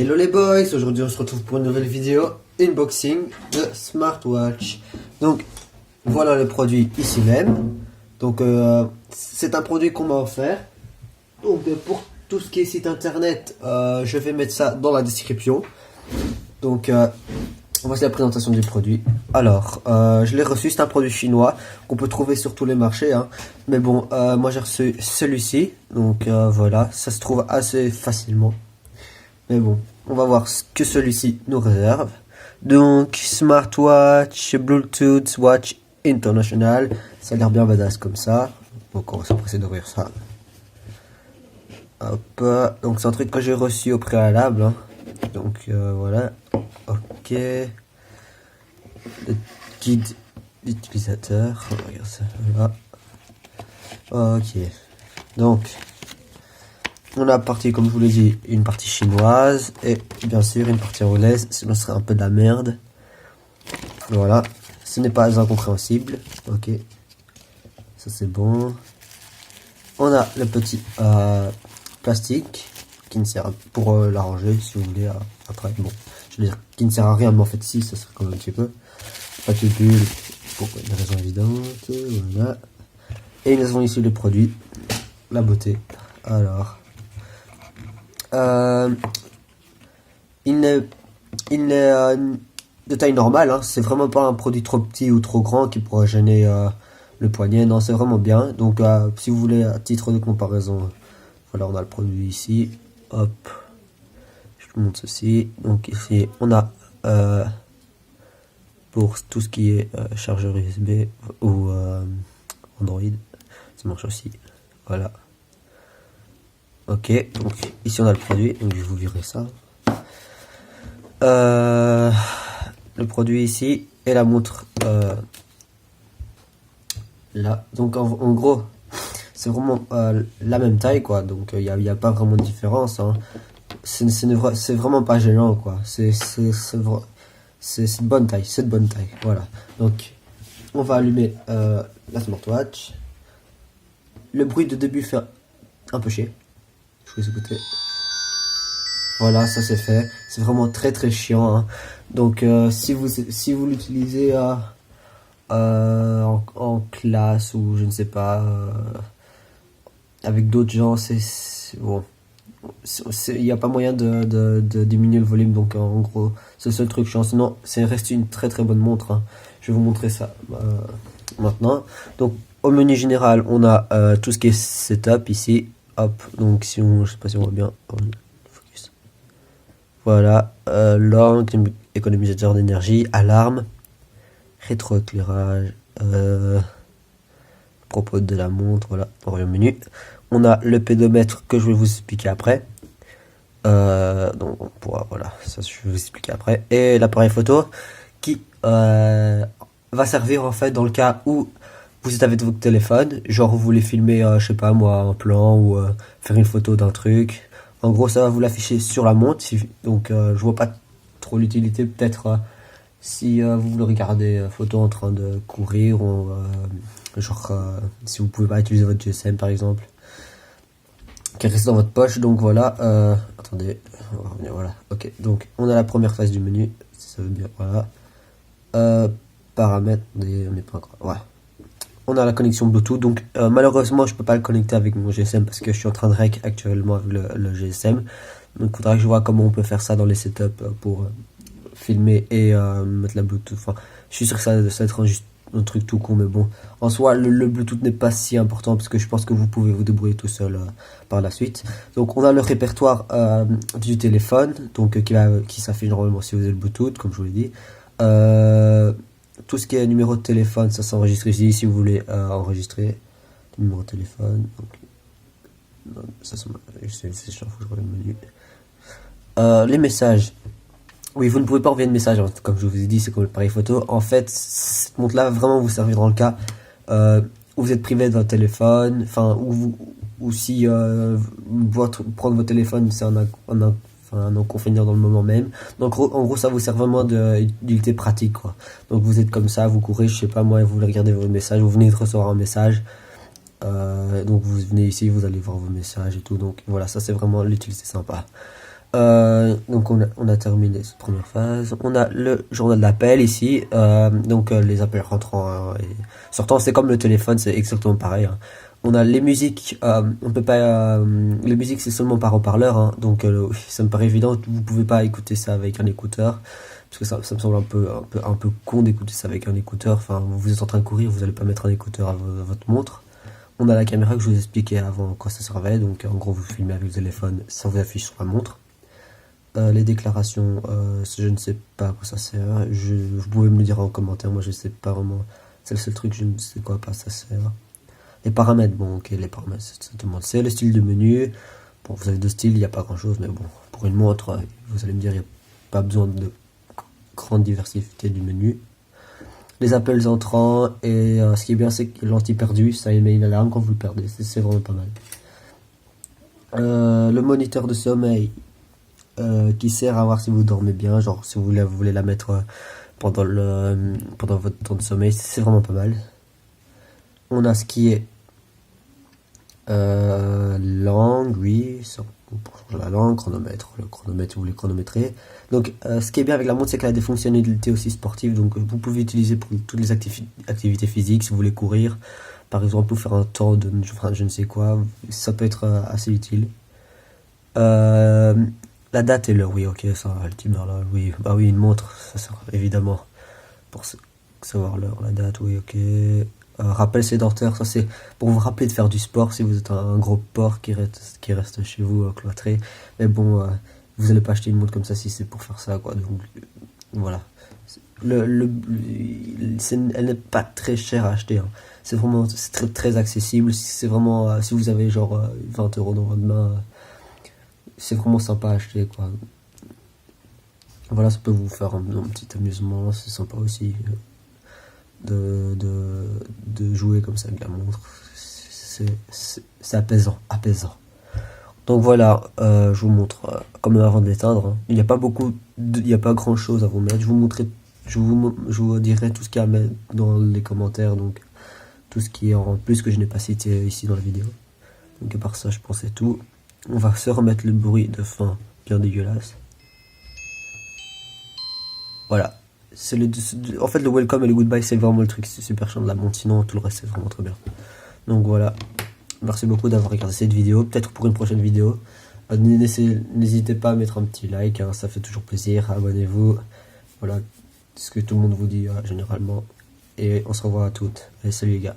Hello les boys, aujourd'hui on se retrouve pour une nouvelle vidéo unboxing de smartwatch. Donc voilà le produit ici même. Donc c'est un produit qu'on m'a offert. Donc pour tout ce qui est site internet, je vais mettre ça dans la description. Donc voici la présentation du produit. Alors je l'ai reçu, c'est un produit chinois qu'on peut trouver sur tous les marchés, hein. Mais bon, moi j'ai reçu celui-ci. Donc voilà, ça se trouve assez facilement. Mais bon, on va voir ce que celui-ci nous réserve. Donc, smartwatch, Bluetooth Watch International. Ça a l'air bien badass comme ça. Donc, on va s'empresser d'ouvrir ça. Hop. Donc, c'est un truc que j'ai reçu au préalable, hein. Donc, voilà. Ok. Le guide d'utilisateur. On va regarder ça là. Ok. Donc, on a partie, comme je vous l'ai dit, une partie chinoise et bien sûr une partie anglaise, sinon ce serait un peu de la merde. Voilà, ce n'est pas incompréhensible. Ok, ça c'est bon. On a le petit plastique qui ne sert pour l'arranger si vous voulez après. Bon, je veux dire qui ne sert à rien, mais en fait si, ça serait quand même un petit peu. Pas de bulle pour une raison évidente. Voilà. Et nous avons ici le produit, la beauté. Alors. Il est de taille normale, hein. C'est vraiment pas un produit trop petit ou trop grand qui pourrait gêner le poignet. Non, c'est vraiment bien. Donc si vous voulez à titre de comparaison, voilà, on a le produit ici. Hop, je vous montre ceci. Donc ici on a pour tout ce qui est chargeur USB ou Android, ça marche aussi. Voilà. Ok, donc ici on a le produit, donc je vais vous virer ça. Le produit ici et la montre là. Donc en gros, c'est vraiment la même taille quoi. Donc il y a pas vraiment de différence, hein. C'est vraiment pas gênant quoi. C'est de bonne taille, c'est de bonne taille. Voilà. Donc on va allumer la smartwatch. Le bruit de début fait un peu chier. Je vais écouter. Voilà, ça c'est fait. C'est vraiment très chiant, hein. Donc si vous l'utilisez en classe ou je ne sais pas avec d'autres gens, c'est bon. Il n'y a pas moyen de diminuer le volume, donc en gros c'est le seul truc chiant. Sinon c'est reste une très bonne montre, hein. Je vais vous montrer ça maintenant. Donc au menu général on a tout ce qui est setup ici. Hop, donc si on, je sais pas si on voit bien, focus. Voilà, langue, économisateur d'énergie, alarme, rétroéclairage, propos de la montre, voilà, dans le menu. On a le pédomètre que je vais vous expliquer après. Donc on pourra, voilà, ça je vais vous expliquer après. Et l'appareil photo qui va servir en fait dans le cas où vous êtes avec votre téléphone, genre vous voulez filmer, je sais pas moi, un plan ou faire une photo d'un truc. En gros, ça va vous l'afficher sur la montre. Donc, je vois pas trop l'utilité. Peut-être si vous voulez regarder photo en train de courir ou genre si vous pouvez pas utiliser votre GSM par exemple, qui reste dans votre poche. Donc voilà. Attendez, on va revenir. Voilà. Ok. Donc on a la première phase du menu. Si ça veut bien. Voilà. Paramètres. On n'est pas encore. Voilà. On a la connexion Bluetooth, donc malheureusement je peux pas le connecter avec mon GSM parce que je suis en train de rec actuellement avec le GSM. Donc il faudra que je vois comment on peut faire ça dans les setups pour filmer et mettre la Bluetooth. Enfin, je suis sûr que ça va être juste un truc tout con, mais bon, en soi le Bluetooth n'est pas si important parce que je pense que vous pouvez vous débrouiller tout seul par la suite. Donc on a le répertoire du téléphone, donc qui s'affiche normalement si vous avez le Bluetooth, comme je vous l'ai dit. Tout ce qui est numéro de téléphone, ça s'enregistre ici si vous voulez enregistrer numéro de téléphone. Donc, non, ça c'est chiant, faut que je regarde le menu. Les messages. Oui, vous ne pouvez pas envoyer de message, hein, comme je vous ai dit, c'est comme l'appareil photo. En fait, cette montre là va vraiment vous servir dans le cas où vous êtes privé de votre téléphone, enfin ou si prendre votre téléphone c'est un inconvénient dans le moment même. Donc en gros ça vous sert vraiment d'utilité pratique quoi. Donc vous êtes comme ça, vous courez, je sais pas moi, vous voulez regarder vos messages, vous venez de recevoir un message, donc vous venez ici, vous allez voir vos messages et tout. Donc voilà, ça c'est vraiment l'utilité sympa. Donc on a terminé cette première phase. On a le journal d'appel ici. Les appels rentrants et sortants, c'est comme le téléphone, c'est exactement pareil, hein. On a les musiques, on peut pas. Les musiques, c'est seulement par haut-parleur, hein. Ça me paraît évident. Vous pouvez pas écouter ça avec un écouteur, parce que ça me semble un peu con d'écouter ça avec un écouteur. Enfin, vous êtes en train de courir, vous allez pas mettre un écouteur à votre montre. On a la caméra que je vous expliquais avant quoi ça servait. Donc en gros, vous filmez avec le téléphone, ça vous affiche sur la montre. Les déclarations, je ne sais pas à quoi ça sert. Vous pouvez me le dire en commentaire, moi je sais pas vraiment. C'est le seul truc, je ne sais quoi pas ça sert. Les paramètres, bon ok, les paramètres, c'est tout le monde sait. Le style de menu, bon vous avez deux styles, il n'y a pas grand chose, mais bon, pour une montre, vous allez me dire, il n'y a pas besoin de grande diversité du menu. Les appels entrants, et ce qui est bien, c'est que l'anti-perdu, ça émet une alarme quand vous le perdez, c'est vraiment pas mal. Le moniteur de sommeil, qui sert à voir si vous dormez bien, genre si vous voulez la mettre pendant votre temps de sommeil, c'est vraiment pas mal. On a ce qui est langue, oui, pour changer la langue, chronomètre, le chronomètre, vous voulez chronométrer. Donc ce qui est bien avec la montre, c'est qu'elle a des fonctionnalités aussi sportives, donc vous pouvez utiliser pour toutes les activités physiques, si vous voulez courir, par exemple, pour faire un temps de je ne sais quoi, ça peut être assez utile. La date et l'heure, oui, ok, ça, le timer là, oui, bah oui, une montre, ça sert évidemment pour savoir l'heure, la date, oui, ok. Rappel sédentaire, ça c'est pour vous rappeler de faire du sport si vous êtes un gros porc qui reste chez vous cloîtré. Mais bon, vous allez pas acheter une montre comme ça si c'est pour faire ça, quoi. Donc voilà. Elle n'est pas très chère à acheter, hein. C'est très, très accessible. C'est vraiment, si vous avez genre 20 € dans votre main, c'est vraiment sympa à acheter, quoi. Voilà, ça peut vous faire un petit amusement, c'est sympa aussi de jouer comme ça avec la montre. C'est apaisant, apaisant. Donc voilà, je vous montre comme avant de l'éteindre, hein. Il n'y a pas il n'y a pas grand chose à vous mettre. Je vous dirai tout ce qu'il y a à mettre dans les commentaires, donc tout ce qui est en plus que je n'ai pas cité ici dans la vidéo. Donc à part ça, je pense c'est tout. On va se remettre le bruit de fin bien dégueulasse. Voilà. En fait, le welcome et le goodbye, c'est vraiment le truc super chiant de la montre. Sinon, tout le reste, c'est vraiment très bien. Donc voilà. Merci beaucoup d'avoir regardé cette vidéo. Peut-être pour une prochaine vidéo. N'hésitez pas à mettre un petit like, hein, ça fait toujours plaisir. Abonnez-vous. Voilà ce que tout le monde vous dit généralement. Et on se revoit à toutes. Allez, salut les gars.